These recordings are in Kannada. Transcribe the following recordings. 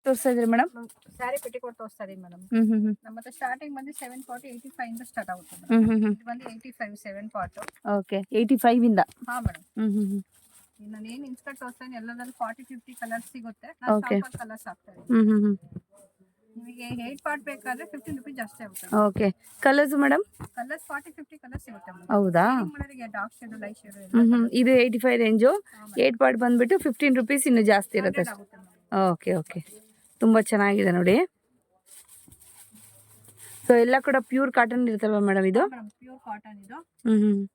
ತೋರಿಸ್ತಾ ಇದ್ರಿ ಮೇಡಮ್? ಸ್ಯಾರಿ ಪೆಟಿಕೋಟ್ ತೋರಿಸ್ತಾ ಇದೀನಿ ಮೇಡಮ್. ನಮ್ಮ ಹತ್ರ ಸ್ಟಾರ್ಟಿಂಗ್ ಬಂದು 740 85 ಇಂದ ಸ್ಟಾರ್ಟ್ ಆಗುತ್ತೆ ಮೇಡಮ್. ಇದು ಬಂದು 85 740. ಓಕೆ 85 ಇಂದ. ಹಾ ಮೇಡಮ್. ನಾನು ಏನು ಇನ್ಸ್ಕರ್ಟ್ ತೋರಿಸ್ತಾ ಇದೀನಿ ಎಲ್ಲದರಲ್ಲಿ 40 50 ಕಲರ್ಸ್ ಸಿಗುತ್ತೆ. ನಾನು ಶಾಂಪಲ್ ಕಲರ್ಸ್ ಹಾಕ್ತಾ ಇದೀನಿ. ನಿಮಗೆ 8 ಪಾರ್ಟ್ ಬೇಕಾದ್ರೆ 15 ರೂಪೀಸ್ ಜಾಸ್ತಿ ಆಗುತ್ತೆ. Okay colours madam? Colours 40 50 colours ಸಿಗುತ್ತೆ ಮೇಡಮ್. ಹೌದಾ? ನಿಮಗೆ ಡಾರ್ಕ್ ಶೇಡ್ ಲೈಟ್ ಶೇಡ್ ಇದು 85 ರೇಂಜು. 8 ಪಾರ್ಟ್ ಬಂದ್ಬಿಟ್ಟು 15 ರೂಪೀಸ್ ಇನ್ನು ಜಾಸ್ತಿ ಇರುತ್ತೆ. ಓಕೆ ಓಕೆ ತುಂಬ ಚೆನ್ನಾಗಿದೆ ನೋಡಿ. ಸೊ ಎಲ್ಲ ಕೂಡ ಪ್ಯೂರ್ ಕಾಟನ್ ಇರುತ್ತಲ್ವಾ ಮೇಡಮ್ ಇದು? ಪ್ಯೂರ್ ಕಾಟನ್ ಇದು.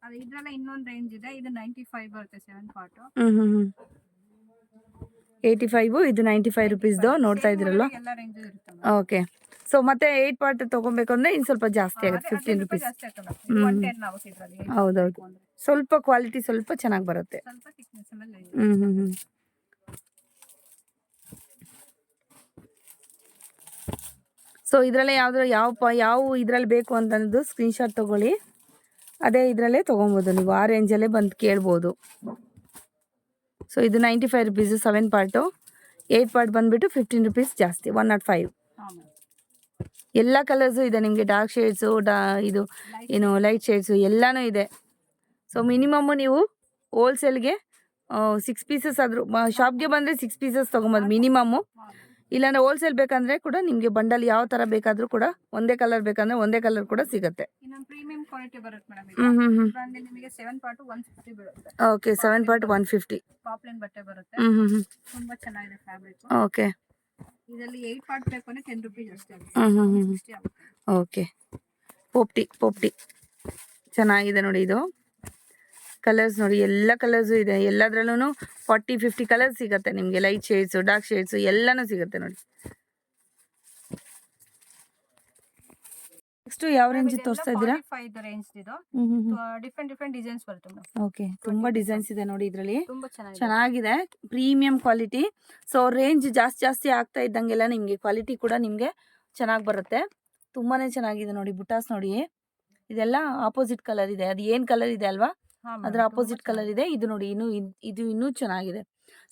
ಅದು ಇದ್ರಲ್ಲ ಇನ್ನೊಂದು ರೇಂಜ್ ಇದೆ. ಇದು 95 ಬರುತ್ತೆ 7 ಪಾರ್ಟ್. 85 ಇದು 95 ರೂಪೀಸ್ದು ನೋಡ್ತಾ ಇದ್ದೀರಲ್ವ? ಎಲ್ಲ ರೇಂಜ್ ಇರುತ್ತೆ. ಓಕೆ ಸೊ ಮತ್ತೆ 8 ಪಾರ್ಟ್ ತೊಗೊಬೇಕು ಅಂದರೆ ಇನ್ನು ಸ್ವಲ್ಪ ಜಾಸ್ತಿ ಆಗುತ್ತೆ 15 ರೂಪೀಸ್. ಹೌದೌದು ಸ್ವಲ್ಪ ಕ್ವಾಲಿಟಿ ಸ್ವಲ್ಪ ಚೆನ್ನಾಗಿ ಬರುತ್ತೆ. ಸೊ ಇದರಲ್ಲೇ ಯಾವುದ್ರ ಯಾವ ಇದರಲ್ಲಿ ಬೇಕು ಅಂತಂದು ಸ್ಕ್ರೀನ್ಶಾಟ್ ತೊಗೊಳ್ಳಿ. ಅದೇ ಇದರಲ್ಲೇ ತೊಗೊಬೋದು ನೀವು. ಆ ರೇಂಜಲ್ಲೇ ಬಂದು ಕೇಳ್ಬೋದು. ಸೊ ಇದು 95 ರೂಪೀಸು 7 ಪಾರ್ಟು. 8 ಪಾರ್ಟ್ ಬಂದುಬಿಟ್ಟು 15 ರೂಪೀಸ್ ಜಾಸ್ತಿ 105. ಎಲ್ಲ ಕಲರ್ಸು ಇದೆ ನಿಮಗೆ. ಡಾರ್ಕ್ ಶೇಡ್ಸು ಇದು ಏನು ಲೈಟ್ ಶೇಡ್ಸು ಎಲ್ಲನೂ ಇದೆ. ಸೊ ಮಿನಿಮಮ್ಮು ನೀವು ಹೋಲ್ಸೇಲ್ಗೆ 6 ಪೀಸಸ್ ಆದರೂ ಶಾಪ್ಗೆ ಬಂದರೆ 6 ಪೀಸಸ್ ತೊಗೊಬೋದು ಮಿನಿಮಮ್ಮು. ಇಲ್ಲಾಂದರೆ ಹೋಲ್ಸೇಲ್ ಬೇಕಂದರೆ ಕೂಡ ನಿಮಗೆ ಬಂಡಲ್ ಯಾವ ಥರ ಬೇಕಾದರೂ ಕೂಡ ಒಂದೇ ಕಲರ್ ಬೇಕಂದರೆ ಒಂದೇ ಕಲರ್ ಕೂಡ ಸಿಗುತ್ತೆ. Okay 7 part 150. ಪಾಪ್ಲಿನ್ ಬಟ್ಟೆ ಬರುತ್ತೆ. ತುಂಬಾ ಚೆನ್ನಾಗಿದೆ ಫ್ಯಾಬ್ರಿಕ್. ಓಕೆ ಇದರಲ್ಲಿ 8 ಪಾರ್ಟ್ ಬೇಕು ಅಂದ್ರೆ 10 ರೂಪೀಸ್ ಅಷ್ಟೇ ಆಗುತ್ತೆ. ಓಕೆ ಪೋಪ್ಟಿ ಚೆನ್ನಾಗಿದೆ ನೋಡಿ. ಇದು ಕಲರ್ಸ್ ನೋಡಿ ಎಲ್ಲ ಕಲರ್ಸು ಇದೆ. ಎಲ್ಲದರಲ್ಲೂ 40 50 ಕಲರ್ಸ್ ಸಿಗುತ್ತೆ ನಿಮಗೆ. ಲೈಟ್ ಶೇಡ್ಸು ಡಾರ್ಕ್ ಶೇಡ್ಸು ಎಲ್ಲನೂ ಸಿಗುತ್ತೆ ನೋಡಿ. ನೆಕ್ಸ್ಟ್ ಯಾವ ರೇಂಜ್ ತೋರಿಸ್ತಾ ಇದ್ದೀರಾ? 45 ರೇಂಜ್ ಇದು. ಡಿಫರೆಂಟ್ ಡಿಸೈನ್ಸ್ ಬರುತ್ತೆ ಮೇಡಮ್. ಓಕೆ ತುಂಬಾ ಡಿಸೈನ್ಸ್ ಇದೆ ನೋಡಿ ಇದರಲ್ಲಿ. ಚೆನ್ನಾಗಿದೆ ಪ್ರೀಮಿಯಂ ಕ್ವಾಲಿಟಿ. ಸೊ ರೇಂಜ್ ಜಾಸ್ತಿ ಆಗ್ತಾ ಇದ್ದಂಗೆಲ್ಲ ನಿಮಗೆ ಕ್ವಾಲಿಟಿ ಕೂಡ ನಿಮಗೆ ಚೆನ್ನಾಗಿ ಬರುತ್ತೆ. ತುಂಬಾನೇ ಚೆನ್ನಾಗಿದೆ ನೋಡಿ. ಬುಟಾಸ್ ನೋಡಿ ಇದೆಲ್ಲ ಆಪೋಸಿಟ್ ಕಲರ್ ಇದೆ. ಅದು ಏನು ಕಲರ್ ಇದೆ ಅಲ್ವಾ ಅದರ ಆಪೋಸಿಟ್ ಕಲರ್ ಇದೆ. ಇದು ನೋಡಿ ಇದು ಇನ್ನೂ ಚೆನ್ನಾಗಿದೆ.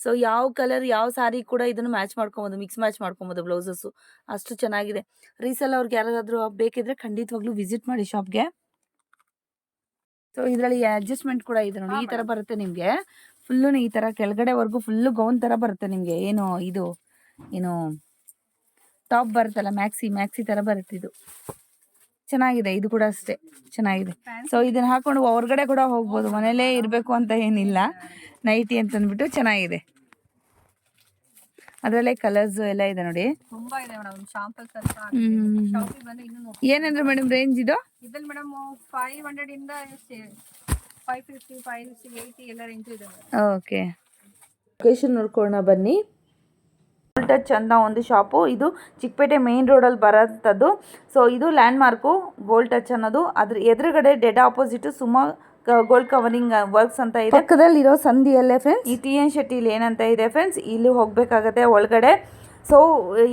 ಸೊ ಯಾವ ಕಲರ್ ಯಾವ ಸಾರಿ ಕೂಡ ಇದನ್ನು ಮ್ಯಾಚ್ ಮಾಡ್ಕೊಬೋದು, ಮಿಕ್ಸ್ ಮ್ಯಾಚ್ ಮಾಡ್ಕೊಬೋದು ಬ್ಲೌಸಸ್ಸು. ಅಷ್ಟು ಚೆನ್ನಾಗಿದೆ. ರೀಸೆಲ್ ಅವ್ರಿಗೆ ಯಾರಾದರೂ ಬೇಕಿದ್ರೆ ಖಂಡಿತವಾಗ್ಲೂ ವಿಸಿಟ್ ಮಾಡಿ ಶಾಪ್ಗೆ. ಸೊ ಇದರಲ್ಲಿ ಅಡ್ಜಸ್ಟ್ಮೆಂಟ್ ಕೂಡ ಇದೆ ನೋಡಿ. ಈ ಥರ ಬರುತ್ತೆ ನಿಮಗೆ. ಫುಲ್ಲು ಈ ಥರ ಕೆಳಗಡೆವರೆಗೂ ಫುಲ್ಲು ಗೌನ್ ಥರ ಬರುತ್ತೆ ನಿಮಗೆ. ಏನು ಟಾಪ್ ಬರುತ್ತಲ್ಲ ಮ್ಯಾಕ್ಸಿ ಥರ ಬರುತ್ತೆ. ಇದು ಚೆನ್ನಾಗಿದೆ. ಇದು ಕೂಡ ಅಷ್ಟೇ ಚೆನ್ನಾಗಿದೆ. ಸೊ ಇದನ್ನ ಹಾಕೊಂಡು ಹೊರಗಡೆ ಕೂಡ ಹೋಗ್ಬೋದು. ಮನೇಲೇ ಇರಬೇಕು ಅಂತ ಏನಿಲ್ಲ. ನೈಟಿ ಅಂತಂದ್ಬಿಟ್ಟು ಚೆನ್ನಾಗಿದೆ. ಅದರಲ್ಲೇ ಕಲರ್ಸ್ ಎಲ್ಲ ಇದೆ ನೋಡಿ. ತುಂಬಾ ಇದೆ ಮೇಡಮ್. ಶಾಂಪಲ್ ಏನಂದ್ರೆ ಮೇಡಮ್ ರೇಂಜ್ ಇದು? ಇದ್ರಲ್ಲಿ ಮೇಡಮ್ 500 ಇಂದ 550 580 ಎಲ್ಲ ರೇಂಜ್ ಇದೆ. ಓಕೆ ಲೊಕೇಶನ್ ನೋಡ್ಕೊಳ್ಳೋಣ ಬನ್ನಿ. ಟಚ್ ಅಂತ ಒಂದು ಶಾಪು. ಇದು ಚಿಕ್ಕಪೇಟೆ ಮೇನ್ ರೋಡಲ್ಲಿ ಬರೋಂಥದ್ದು. ಸೊ ಇದು ಲ್ಯಾಂಡ್ ಮಾರ್ಕು ಗೋಲ್ಡ್ ಟಚ್ ಅನ್ನೋದು. ಅದ್ರ ಎದುರುಗಡೆ dead opposite Suma gold covering works ಅಂತ ಇದೆ. ಪಕ್ಕದಲ್ಲಿರೋ ಸಂಧಿಯಲ್ಲೇ ಫ್ರೆಂಡ್ಸ್ ಈ ಟಿ ಎನ್ ಶೆಟ್ಟಿಲಿ ಏನಂತ ಇದೆ ಫ್ರೆಂಡ್ಸ್, ಇಲ್ಲಿ ಹೋಗಬೇಕಾಗತ್ತೆ ಒಳಗಡೆ. ಸೊ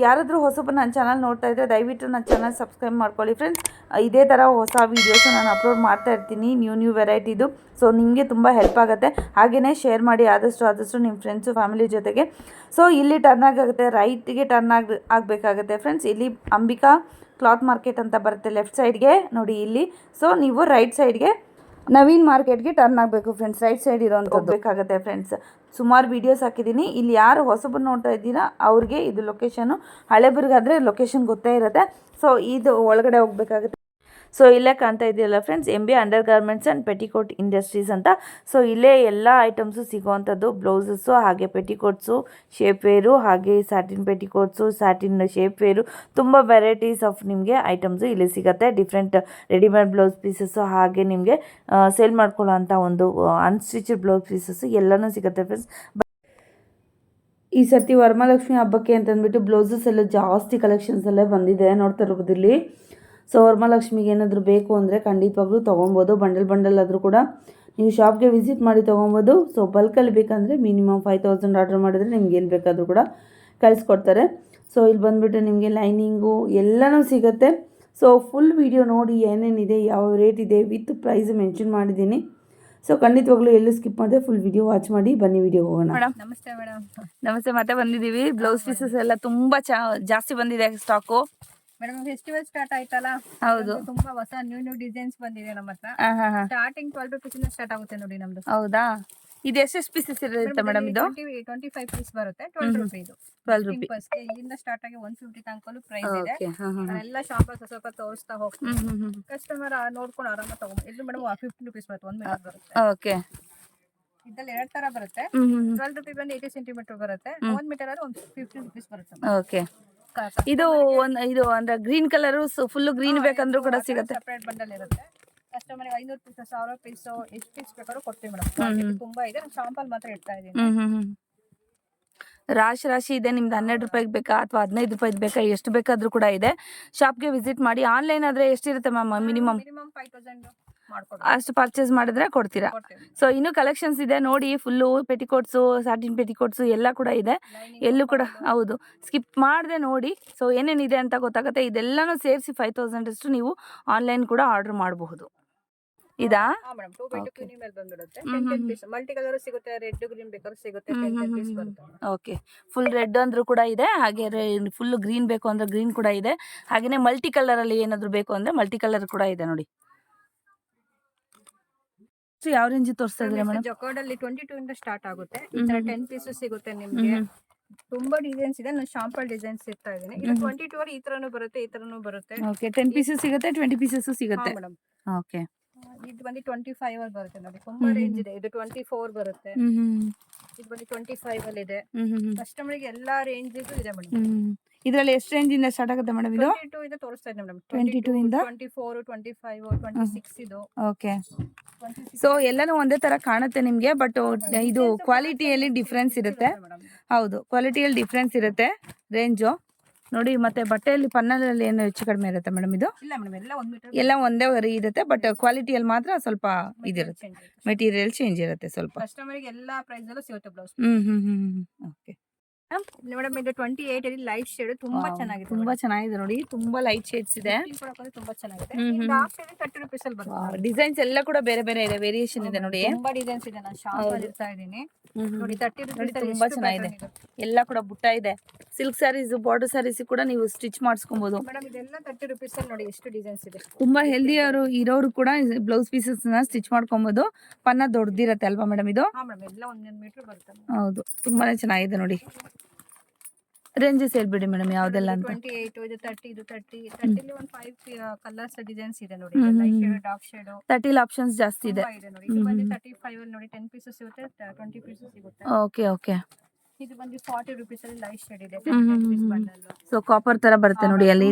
ಯಾರಾದರೂ ಹೊಸಬರು ನನ್ನ ಚಾನಲ್ ನೋಡ್ತಾ ಇದ್ದರೆ ದಯವಿಟ್ಟು ನನ್ನ ಚಾನಲ್ ಸಬ್ಸ್ಕ್ರೈಬ್ ಮಾಡ್ಕೊಳ್ಳಿ ಫ್ರೆಂಡ್ಸ್. ಇದೇ ಥರ ಹೊಸ ವೀಡಿಯೋಸ್ ನಾನು ಅಪ್ಲೋಡ್ ಮಾಡ್ತಾ ಇರ್ತೀನಿ ನ್ಯೂ ವೆರೈಟಿದು. ಸೊ ನಿಮಗೆ ತುಂಬ ಹೆಲ್ಪ್ ಆಗುತ್ತೆ. ಹಾಗೆಯೇ ಶೇರ್ ಮಾಡಿ ಆದಷ್ಟು ನಿಮ್ಮ ಫ್ರೆಂಡ್ಸು ಫ್ಯಾಮಿಲಿ ಜೊತೆಗೆ. ಸೊ ಇಲ್ಲಿ ಟರ್ನ್ ಆಗುತ್ತೆ, ರೈಟಿಗೆ ಟರ್ನ್ ಆಗಬೇಕಾಗುತ್ತೆ ಫ್ರೆಂಡ್ಸ್. ಇಲ್ಲಿ ಅಂಬಿಕಾ ಕ್ಲಾತ್ ಮಾರ್ಕೆಟ್ ಅಂತ ಬರುತ್ತೆ ಲೆಫ್ಟ್ ಸೈಡ್ಗೆ ನೋಡಿ ಇಲ್ಲಿ. ಸೊ ನೀವು ರೈಟ್ ಸೈಡ್ಗೆ ನವೀನ್ ಮಾರ್ಕೆಟ್ಗೆ ಟರ್ನ್ ಆಗಬೇಕು ಫ್ರೆಂಡ್ಸ್. ರೈಟ್ ಸೈಡ್ ಇರೋಂಥದ್ದು ಬೇಕಾಗುತ್ತೆ ಫ್ರೆಂಡ್ಸ್. ಸುಮಾರು ವೀಡಿಯೋಸ್ ಹಾಕಿದ್ದೀನಿ. ಇಲ್ಲಿ ಯಾರು ಹೊಸಬರು ನೋಡ್ತಾ ಇದ್ದೀರಾ ಅವ್ರಿಗೆ ಇದು ಲೊಕೇಶನು. ಹಳೆಬರಿಗಾದರೆ ಲೊಕೇಶನ್ ಗೊತ್ತೇ ಇರುತ್ತೆ. ಸೊ ಇದು ಒಳಗಡೆ ಹೋಗಬೇಕಾಗುತ್ತೆ. ಸೊ ಇಲ್ಲೇ ಕಾಣ್ತಾ ಇದೆಯಲ್ಲ friends, MB under garments and petticoat industries ಅಂತ. ಸೊ ಇಲ್ಲೇ ಎಲ್ಲ ಐಟಮ್ಸು ಸಿಗೋವಂಥದ್ದು. ಬ್ಲೌಸಸ್ಸು ಹಾಗೆ ಪೆಟಿಕೋಟ್ಸು, ಶೇಪ್ ವೇರು, ಹಾಗೆ satin petticoats, satin shape wear, ತುಂಬ ವೆರೈಟೀಸ್ ಆಫ್ ನಿಮಗೆ ಐಟಮ್ಸು ಇಲ್ಲಿ ಸಿಗುತ್ತೆ. ಡಿಫ್ರೆಂಟ್ ರೆಡಿಮೇಡ್ ಬ್ಲೌಸ್ ಪೀಸಸ್ಸು, ಹಾಗೆ ನಿಮಗೆ ಸೇಲ್ ಮಾಡ್ಕೊಳ್ಳೋ ಅಂಥ ಒಂದು ಅನ್ಸ್ಟಿಚಡ್ ಬ್ಲೌಸ್ ಪೀಸಸ್ಸು ಎಲ್ಲನೂ ಸಿಗುತ್ತೆ ಫ್ರೆಂಡ್ಸ್. ಈ ಸರ್ತಿ ವರಮಹಾಲಕ್ಷ್ಮಿ ಹಬ್ಬಕ್ಕೆ ಅಂತಂದ್ಬಿಟ್ಟು ಬ್ಲೌಸಸ್ ಎಲ್ಲ ಜಾಸ್ತಿ ಕಲೆಕ್ಷನ್ಸ್ ಎಲ್ಲ ಬಂದಿದೆ ನೋಡ್ತಾ ಇರ್ಬೋದು ಇಲ್ಲಿ. ಸೊ ವರಮಹಾಲಕ್ಷ್ಮಿಗೆ ಏನಾದರೂ ಬೇಕು ಅಂದರೆ ಖಂಡಿತವಾಗ್ಲೂ ತೊಗೊಬೋದು. ಬಂಡಲ್ ಆದರೂ ಕೂಡ ನೀವು ಶಾಪ್ಗೆ ವಿಸಿಟ್ ಮಾಡಿ ತೊಗೊಬೋದು. ಸೊ ಬಲ್ಕಲ್ಲಿ ಬೇಕಂದರೆ ಮಿನಿಮಮ್ 5000 ಆರ್ಡರ್ ಮಾಡಿದ್ರೆ ನಿಮ್ಗೆ ಏನು ಬೇಕಾದರೂ ಕೂಡ ಕಳಿಸ್ಕೊಡ್ತಾರೆ. ಸೊ ಇಲ್ಲಿ ಬಂದುಬಿಟ್ಟು ನಿಮಗೆ ಲೈನಿಂಗು ಎಲ್ಲನೂ ಸಿಗುತ್ತೆ. ಸೊ ಫುಲ್ ವಿಡಿಯೋ ನೋಡಿ ಏನೇನಿದೆ, ಯಾವ ರೇಟ್ ಇದೆ ವಿತ್ ಪ್ರೈಸ್ ಮೆನ್ಷನ್ ಮಾಡಿದ್ದೀನಿ. ಸೊ ಖಂಡಿತವಾಗ್ಲೂ ಎಲ್ಲೂ ಸ್ಕಿಪ್ ಮಾಡಿದೆ ಫುಲ್ ವಿಡಿಯೋ ವಾಚ್ ಮಾಡಿ ಬನ್ನಿ ವಿಡಿಯೋ ಹೋಗೋಣ. ಮೇಡಮ್ ನಮಸ್ತೆ ಮೇಡಮ್. ನಮಸ್ತೆ, ಮತ್ತೆ ಬಂದಿದ್ದೀವಿ. ಬ್ಲೌಸ್ ಪೀಸಸ್ ಎಲ್ಲ ತುಂಬಾ ಜಾಸ್ತಿ ಬಂದಿದೆ ಸ್ಟಾಕು. ಮೇಡಮ್ ಫೆಸ್ಟಿವಲ್ ಸ್ಟಾರ್ಟ್ ಆಯ್ತಲ್ಲ, ಹೌದು, ತುಂಬಾ ಹೊಸ ನ್ಯೂ ಡಿಸೈನ್ಸ್ ಬಂದಿದೆ ನಮ್ಮ ಹತ್ರ. ಸ್ಟಾರ್ಟಿಂಗ್ 12 rupees ಇಂದ ಸ್ಟಾರ್ಟ್ ಆಗುತ್ತೆ ನೋಡಿ ನಮ್ದು. ಹೌದಾ, ಇದು ಎಷ್ಟು ಪೀಸಸ್ ಇರುತ್ತೆ ಮೇಡಮ್? ಇದು 25 ಪೀಸ್ ಬರುತ್ತೆ, 12 rupees. 12 rupees ಇಲ್ಲಿಂದ ಸ್ಟಾರ್ಟ್ ಆಗಿ 150 ತನಕಲೂ ಪ್ರೈಸ್ ಇದೆ. ಓಕೆ. ಎಲ್ಲ ಶಾಪ್ ಸ್ವಲ್ಪ ತೋರಿಸ್ತಾ ಹೋಗ್ತೀವಿ, ಕಸ್ಟಮರ್ ನೋಡ್ಕೊಂಡು ಆರಾಮ ತಗೊಂಡು. ಇದು ಮೇಡಮ್ 50 rupees ಬರುತ್ತೆ, 1 ಮೀಟರ್ ಬರುತ್ತೆ. ಓಕೆ. ಇದ್ರಲ್ಲಿ 2 ತರ ಬರುತ್ತೆ. 12 rupees ಬಂದು 80 ಸೆಂಟಿಮೀಟರ್ ಬರುತ್ತೆ, 1 ಮೀಟರ್ ಆದ್ರೆ 50 rupees ಬರುತ್ತೆ. ಓಕೆ. ಇದು ಇದು ಅಂದ್ರೆ ಗ್ರೀನ್ ಕಲರ್ ಫುಲ್ ಗ್ರೀನ್ ಬೇಕಂದ್ರೂ ಕೂಡ ಸಿಗುತ್ತೆ. ಸೆಪರೇಟ್ ಬಂಡಲ್ ಇರುತ್ತೆ. ಕಸ್ಟಮರ್ 500 ಪೀಸ್ 1000 ಪೀಸ್ ಎಷ್ಟು ಪೀಸ್ ಬೇಕಾದ್ರೂ ಕೊಡ್ತೀವಿ ಮೇಡಮ್. ತುಂಬಾ ಇದೆ, ಶಾಂಪಲ್ ಮಾತ್ರ ಇಡ್ತಾ ಇದೀನಿ. ರಾಶಿ ಇದೆ. ನಿಮ್ದು 12 ರೂಪಾಯಿಗೆ ಬೇಕಾ ಅಥವಾ 15 ರೂಪಾಯಿಗೆ ಬೇಕಾ, ಎಷ್ಟು ಬೇಕಾದ್ರೂ ಕೂಡ ಇದೆ. ಶಾಪ್ಗೆ ವಿಸಿಟ್ ಮಾಡಿ. ಆನ್ಲೈನ್ ಆದ್ರೆ ಎಷ್ಟಿರುತ್ತೆ ಮ್ಯಾಮ್? ಮಿನಿಮಮ್ 5000 ಮಾಡ್ಕೊಡ್ತೀವಿ. ಅಷ್ಟು ಪರ್ಚೇಸ್ ಮಾಡಿದ್ರೆ ಕೊಡ್ತೀರಾ? ಸೊ ಇನ್ನೂ ಕಲೆಕ್ಷನ್ಸ್ ಇದೆ ನೋಡಿ. ಫುಲ್ಲು ಪೆಟಿಕೋಟ್ಸು, ಸಾಟಿನ್ ಪೆಟಿಕೋಟ್ಸು ಎಲ್ಲ ಕೂಡ ಇದೆ. ಎಲ್ಲೂ ಕೂಡ ಹೌದು, ಸ್ಕಿಪ್ ಮಾಡದೆ ನೋಡಿ. ಸೊ ಏನೇನಿದೆ ಅಂತ ಗೊತ್ತಾಗುತ್ತೆ. ಇದೆಲ್ಲನೂ ಸೇರಿಸಿ 5000 ಅಷ್ಟು ನೀವು ಆನ್ಲೈನ್ ಕೂಡ ಆರ್ಡರ್ ಮಾಡಬಹುದು. ಇದಾ ಮೇಡಮ್ 2 ಮೇಲೆ ಬಂದ್ಬಿಡುತ್ತೆ. 10 ಪೀಸ್ ಮಲ್ಟಿ ಕಲರ್ ಸಿಗುತ್ತೆ, ರೆಡ್ ಗ್ರೀನ್ ಬೇಕಾದ್ರೂ ಸಿಗುತ್ತೆ. 10 ಪೀಸ್ ಬರುತ್ತೆ. ಓಕೆ. ಫುಲ್ ರೆಡ್ ಅಂದ್ರೂ ಕೂಡ ಇದೆ, ಹಾಗೆ ಫುಲ್ ಗ್ರೀನ್ ಬೇಕು ಅಂದ್ರೆ ಗ್ರೀನ್ ಕೂಡ ಇದೆ. ಹಾಗೇನೆ ಮಲ್ಟಿ ಕಲರ್ ಅಲ್ಲಿ ಏನಾದ್ರು ಬೇಕು ಅಂದ್ರೆ ಮಲ್ಟಿ ಕಲರ್ ಕೂಡ ಇದೆ ನೋಡಿ. ಯಾವ ರೇಂಜ್ ತೋರಿಸ್ತಾ ಇದ್ದೀರಾ ಮೇಡಮ್? ಜಕಾರ್ಡ್ ಅಲ್ಲಿ 22 ಇಂದ ಸ್ಟಾರ್ಟ್ ಆಗುತ್ತೆ. ಈ ತರ 10 ಪೀಸ್ ಸಿಗುತ್ತೆ ನಿಮ್ಗೆ. ತುಂಬಾ ಡಿಸೈನ್ಸ್ ಇದೆ, ನಾನು ಶಾಂಪಲ್ ಡಿಸೈನ್ಸ್ ಇರ್ತಾ ಇದ್ದೀನಿ. ಇದು 22 ಅಲ್ಲಿ ಈ ತರನು ಬರುತ್ತೆ, ಈ ತರನು ಬರುತ್ತೆ. ಓಕೆ. 10 ಪೀಸಸ್ ಸಿಗುತ್ತೆ, 20 ಪೀಸಸ್ ಸಿಗುತ್ತೆ ಮೇಡಮ್. ಓಕೆ. ಇದು ಬಂದು 25 ಅಲ್ಲಿ ಬರುತ್ತೆ ನೋಡಿ. ತುಂಬಾ ರೇಂಜ್ ಇದೆ. ಇದು 24 ಬರುತ್ತೆ. ಇದು ಬಂದು 25 ಅಲ್ಲಿ ಇದೆ. ಕಸ್ಟಮರ್ ಗೆ ಎಲ್ಲಾ ರೇಂಜ್ ಇದೆ ಮೇಡಮ್. ಇದರಲ್ಲಿ ಎಷ್ಟು ರೇಂಜ್ ಇಂದ ಸ್ಟಾರ್ಟ್ ಆಗುತ್ತೆ ಮೇಡಮ್? ಇದು 22 ಇಂದ ತೋರಿಸ್ತಾ ಇದ್ದೀನಿ ಮೇಡಮ್. 22 ಇಂದ 24, 25, 26 ಇದು. ಓಕೆ. ಸೊ ಎಲ್ಲಾನು ಒಂದೇ ತರ ಕಾಣುತ್ತೆ ನಿಮ್ಗೆ, ಬಟ್ ಇದು ಕ್ವಾಲಿಟಿಯಲ್ಲಿ ಡಿಫ್ರೆನ್ಸ್ ಇರುತ್ತೆ. ಹೌದು, ಕ್ವಾಲಿಟಿಯಲ್ಲಿ ಡಿಫ್ರೆನ್ಸ್ ಇರುತ್ತೆ ರೇಂಜು ನೋಡಿ. ಮತ್ತೆ ಬಟ್ಟೆಯಲ್ಲಿ ಪನ್ನಲಲ್ಲಿ ಏನು ಹೆಚ್ಚು ಕಡಿಮೆ ಇರುತ್ತೆ ಮೇಡಮ್? ಇದು ಇಲ್ಲ ಮೇಡಮ್, ಎಲ್ಲ 1 ಮೀಟರ್ ಎಲ್ಲ ಒಂದೇ ಇರುತ್ತೆ, ಬಟ್ ಕ್ವಾಲಿಟಿಯಲ್ಲಿ ಮಾತ್ರ ಸ್ವಲ್ಪ ಇದಿರುತ್ತೆ, ಮೆಟೀರಿಯಲ್ ಚೇಂಜ್ ಇರುತ್ತೆ ಸ್ವಲ್ಪ. ಕಸ್ಟಮರ್ ಗೆ ಎಲ್ಲಾ ಪ್ರೈಸ್ ಅಲ್ಲೂ ಸಿಗುತ್ತೆ ಬ್ಲೌಸ್. ಓಕೆ ಮೇಡಮ್ ಇದು 28 ಅಲ್ಲಿ ಲೈಟ್ ಶೇಡ್ ತುಂಬಾ ಚೆನ್ನಾಗಿದೆ. ತುಂಬಾ ಚೆನ್ನಾಗಿದೆ ನೋಡಿ, ತುಂಬಾ ಲೈಟ್ ಶೇಡ್ಸ್ ಇದೆ. ತುಂಬಾ ಚೆನ್ನಾಗಿದೆ. ಡಾರ್ಕ್ ಶೇಡ್ 30 ರೂಪೀಸ್ ಅಲ್ಲಿ ಬರುತ್ತೆ. ಡಿಸೈನ್ಸ್ ಎಲ್ಲ ಕೂಡ ಬೇರೆ ಬೇರೆ ಇದೆ, ವೇರಿಯೇಷನ್ ಇದೆ ನೋಡಿ. ತುಂಬಾ ಡಿಸೈನ್ಸ್ ಇದೆ, ನಾನು ಶಾಪ್ ಅಲ್ಲಿ ಇರ್ತಾ ಇದೀನಿ ನೋಡಿ. 30 ರೂಪೀಸ್ ತುಂಬಾ ಚೆನ್ನಾಗಿದೆ. ಎಲ್ಲ ಕೂಡ ಬುಟ್ಟ ಇದೆ. ಸಿಲ್ಕ್ ಸ್ಯಾರೀಸ್, ಬಾರ್ಡರ್ ಸ್ಯಾರೀಸ್ ಕೂಡ ನೀವು ಸ್ಟಿಚ್ ಮಾಡಿಸ್ಕೊಬಹುದು ಮೇಡಮ್. ಇದೆಲ್ಲ 30 ರೂಪೀಸ್ ಅಲ್ಲಿ ನೋಡಿ ಎಷ್ಟು ಡಿಸೈನ್ಸ್ ಇದೆ. ತುಂಬಾ ಹೆಲ್ದಿ ಇರೋರು ಕೂಡ ಬ್ಲೌಸ್ ಪೀಸಸ್ ನ ಸ್ಟಿಚ್ ಮಾಡ್ಕೊಬಹುದು. ಪನ್ನ ದೊಡ್ಡದಿರತ್ತೆ ಅಲ್ವಾ ಮೇಡಮ್? ಇದು ಎಲ್ಲ 1 ಮೀಟರ್ ಬರುತ್ತೆ. ಹೌದು, ತುಂಬಾನೇ ಚೆನ್ನಾಗಿದೆ ನೋಡಿ. ರೇಂಜಸ್ ಹೇಳ್ಬಿಡಿ ಮೇಡಮ್ ಯಾವ್ದೆಲ್ಲ ಅಂತ. 28 ಇದು 30, ಇದು 30 30 ಒಂದು 5 ಕಲರ್ಸ್ ಡಿಸೈನ್ಸ್ ಇದೆ ನೋಡಿ. Light shade, dark shade, 30 options ಜಾಸ್ತಿ ಇದೆ ನೋಡಿ. ಇದು ಬಂದು 35 ಅಲ್ಲಿ ನೋಡಿ 10 ಪೀಸಸ್ ಸಿಗುತ್ತೆ, 20 ಪೀಸಸ್ ಸಿಗುತ್ತೆ. Okay okay. ಇದು ಬಂದು 40 ರೂಪೀಸ್ ಅಲ್ಲಿ ಲೈಟ್ ಶೇಡ್ ಇದೆ, 10 ಪೀಸ್ ಬಂಡಲ್. ಸೊ ಕಾಪರ್ ತರ ಬರುತ್ತೆ ನೋಡಿ ಅಲ್ಲಿ.